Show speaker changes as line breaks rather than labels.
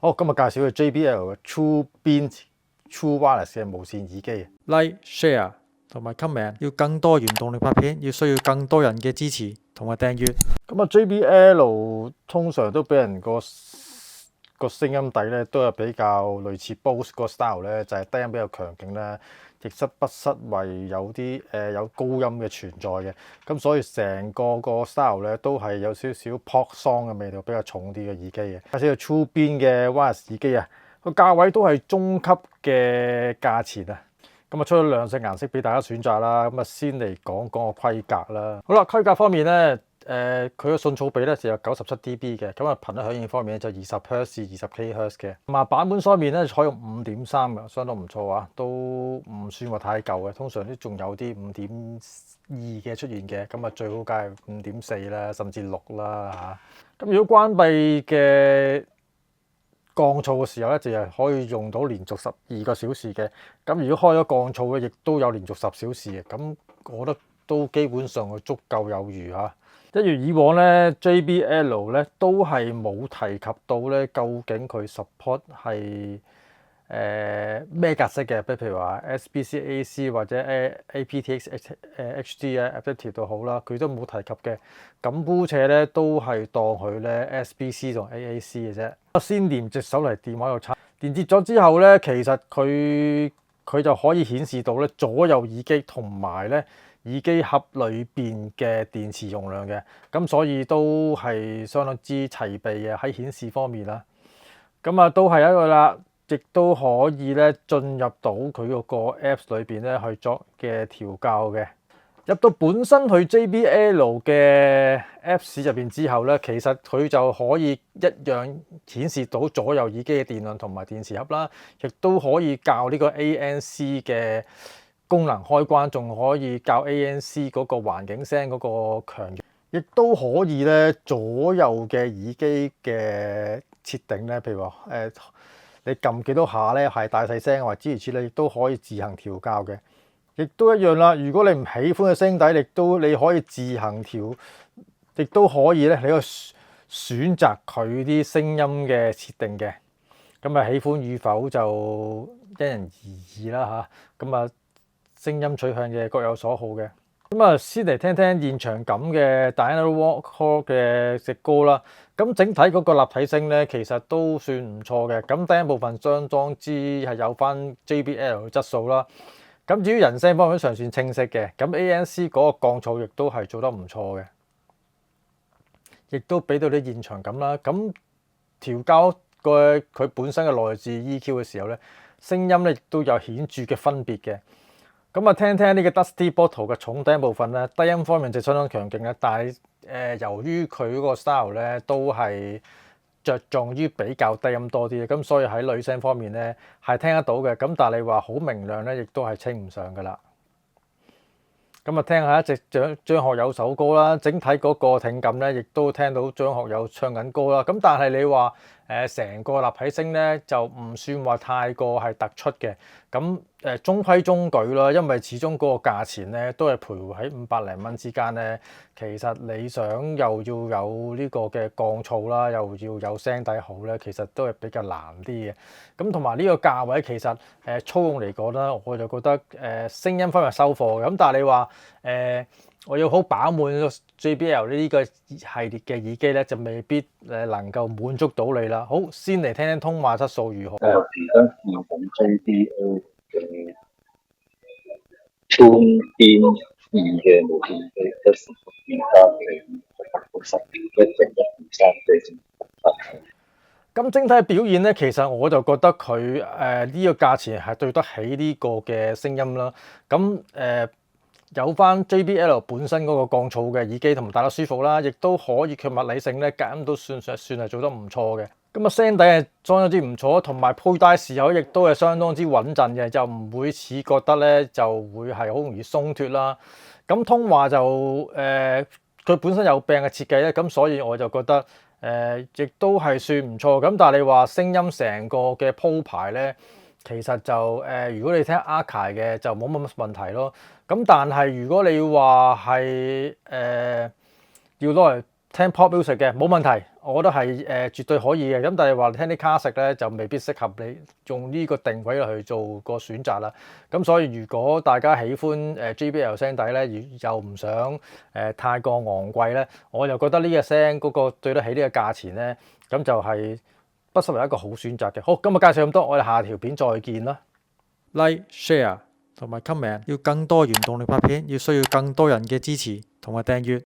好，今日介紹嘅 JBL 嘅 True Beam True Wireless 嘅無線耳機。
Like、share 同埋 comment， 要更多原動力拍片，要需要更多人嘅支持同埋訂閱。
咁啊 JBL 通常都俾人個聲音底咧都係比較類似 Bose 個 style 咧，就係低音比較強勁啦，亦不失為有啲有高音嘅存在嘅。咁所以成個 style 咧都係有少少 pop song 嘅味道，比較重啲嘅耳機嘅。介紹個 True Beam 嘅 wireless 耳機啊，個價位都係中級嘅價錢啊。咁啊出咗兩隻顏色俾大家選擇啦。咁啊先嚟講個規格啦。好啦，規格方面咧。佢個信噪比咧就有97 dB 嘅，咁啊頻率響應方面咧就20 Hz 至20 kHz 嘅，同埋版本方面咧採用5.3嘅，相當唔錯啊，都唔算話太舊嘅，通常都仲有啲5.2嘅出現嘅，咁啊最好梗係5.4啦，甚至6啦嚇。咁如果關閉嘅降噪嘅時候咧，就係可以用到連續12個小時嘅，咁如果開咗降噪嘅，亦都有連續10小時嘅，咁我覺得都基本上係足夠有餘嚇。一如以往咧 ，JBL 咧都係冇提及到咧，究竟佢 support 係咩格式嘅，譬如話 SBC、AC 或者 aptX HD 啊 Adaptive 都好啦，佢都冇提及嘅。咁姑且咧都係當佢咧 SBC 同 AAC 嘅啫。先連隻手嚟電話度插，連接咗之後咧，其實佢就可以顯示到咧左右耳機同埋咧耳機盒裏邊嘅電池容量嘅，咁所以都係相當之齊備嘅喺顯示方面啦。咁啊都係一個啦，亦都可以咧進入到佢嗰個 Apps 裏邊咧去作嘅調校嘅。入到本身去 JBL 嘅 Apps 入邊之後咧，其實佢就可以一樣顯示到左右耳機嘅電量同埋電池盒啦，亦都可以校呢個 ANC 嘅功能開關，仲可以校 ANC 嗰個環境聲嗰個強弱，亦都可以咧左右嘅耳機嘅設定咧，譬如話你撳幾多下咧係大細聲或諸如此類，亦都可以自行調校嘅。亦都一樣啦，如果你唔喜歡嘅聲底，你可以自行調，亦都可以咧你個選擇佢啲聲音嘅設定嘅。咁啊喜歡與否就因人而異啦嚇。咁啊聲音取向嘅各有所好嘅。咁啊先嚟聽聽現場感嘅 Diana Walker 嘅隻歌啦。咁整體嗰個立體聲咧其實都算唔錯嘅。咁第一部分相當之係有翻 JBL 嘅質素啦。咁至於人聲方面尚算清晰嘅，咁 ANC 嗰個降噪亦都係做得唔錯嘅，亦都俾到啲現場感啦。咁調校佢本身嘅內置 EQ 嘅時候咧，聲音咧亦都有顯著嘅分別嘅。咁啊，聽聽呢個 Dusty Bottle 嘅重低音部分咧，低音方面就相當強勁啦。但係由於佢嗰個 style 咧都係着重於比較低音多啲，咁所以喺女聲方面咧係聽得到嘅，咁但係你話好明亮咧，亦都係稱唔上噶啦。咁啊，聽下一隻張學友首歌啦，整體嗰個聽感咧，亦都聽到張學友唱緊歌啦。咁但係你話成個立體聲咧就唔算話太過係突出嘅，咁中規中矩啦，因為始終嗰個價錢咧都係徘徊喺500零蚊之間咧。其實你想又要有呢個嘅降噪啦，又要有聲底好咧，其實都係比較難啲嘅。咁同埋呢個價位其實操用嚟講咧，我就覺得聲音方面收貨嘅。咁但係你話我要好飽滿 JBL 呢個系列嘅耳機咧，就未必能夠滿足到你啦。好，先嚟聽聽通話質素如何。
而家用緊 JBL 嘅 True Beam 2嘅無線機，112.1.3
咁整體表現咧，其實我就覺得佢呢個價錢係對得起呢個嘅聲音啦。咁有翻 JBL 本身嗰個降噪嘅耳機同埋戴得舒服啦，亦都可以佢物理性咧，隔音都算係做得唔錯嘅。咁啊聲底係相當之唔錯，同埋佩戴時候亦都係相當之穩陣嘅，就唔會似覺得咧就會係好容易鬆脱啦。咁通話就佢本身有病嘅設計咧，咁所以我就覺得亦都係算唔錯。咁但係你話聲音成個嘅鋪排咧，其實就如果你聽 Akai 嘅就冇乜問題咯。咁但係如果你話係要攞嚟聽 pop music 嘅冇問題我覺得係絕對可以嘅。咁但係話聽啲卡式咧，就未必適合你用呢個定位去做個選擇啦。咁所以如果大家喜歡JBL 聲底咧，又唔想太過昂貴咧，我又覺得呢個聲嗰個對得起呢個價錢咧，咁就係不失為一個好選擇嘅。好，今日介紹咁多，我哋下條片再見啦。
Like、share 同埋 comment，要更多原動力拍片，要需要更多人嘅支持同埋訂閱。